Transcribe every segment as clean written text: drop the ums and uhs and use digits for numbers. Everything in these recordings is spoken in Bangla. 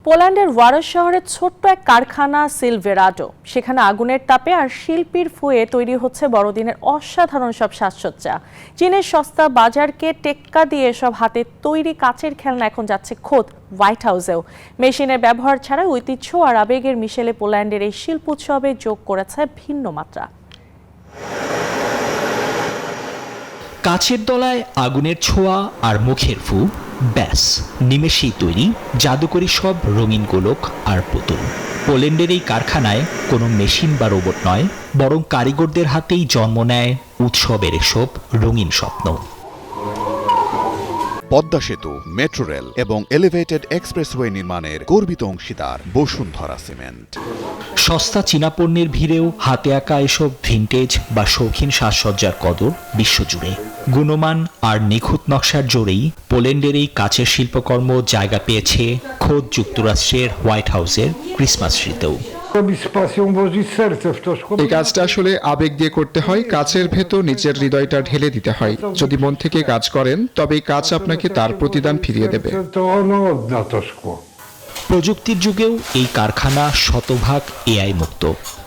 পোল্যান্ডের ওয়ারশ শহরের ছোট্ট এক কারখানা সিলভেরাডো, সেখানে আগুনের তাপে আর শিল্পীর ফুয়ে তৈরি হচ্ছে বড়দিনের অসাধারণ সব সাজসজ্জা। চীনের সস্তা বাজারকে টেক্কা দিয়ে এসব হাতে তৈরি কাচের খেলনা এখন যাচ্ছে খোদ হোয়াইট হাউসেও। মেশিনের ব্যবহার ছাড়া ঐতিহ্য আর আবেগের মিশেলে পোল্যান্ডের এই শিল্প উৎসবে যোগ করেছে ভিন্ন মাত্রা। কাচের দলায় আগুনের ছোঁয়া আর মুখের ফু, ব্যাস নিমেষেই তৈরি জাদুকরী সব রঙিন গোলক আর পুতুল। পোল্যান্ডের এই কারখানায় কোনো মেশিন বা রোবট নয়, বরং কারিগরদের হাতেই জন্ম নেয় উৎসবের এসব রঙিন স্বপ্ন। পদ্মা সেতু, মেট্রো রেল এবং এলিভেটেড এক্সপ্রেসওয়ে নির্মাণের গর্বিত অংশীদার বসুন্ধরা সিমেন্ট। সস্তা চীনা পণ্যের ভিড়েও হাতে আঁকা এসব ভিন্টেজ বা শৌখিন সাজসজ্জার কদর বিশ্বজুড়ে। গুণমান আর নিখুঁত নকশার জোরেই পোল্যান্ডের এই কাচের শিল্পকর্ম জায়গা পেয়েছে খোদ যুক্তরাষ্ট্রের হোয়াইট হাউসের ক্রিসমাস ট্রিতেও। এই কাজটা আসলে আবেগ দিয়ে করতে হয়, কাজের ভেতর নিজের হৃদয়টা ঢেলে দিতে হয়। যদি মন থেকে কাজ করেন তবে এই কাজ আপনাকে তার প্রতিদান ফিরিয়ে দেবে। প্রযুক্তির যুগেও এই কারখানা শতভাগ এআই মুক্ত।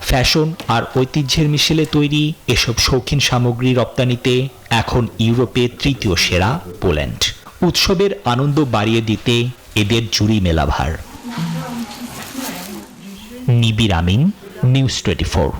ফ্যাশন আর ঐতিহ্যের মিশেলে তৈরি এসব শৌখিন সামগ্রী রপ্তানিতে এখন ইউরোপে তৃতীয় সেরা পোল্যান্ড। উৎসবের আনন্দ বাড়িয়ে দিতে এদের জুড়ি মেলা ভার। নিবির আমিন, নিউজ 24।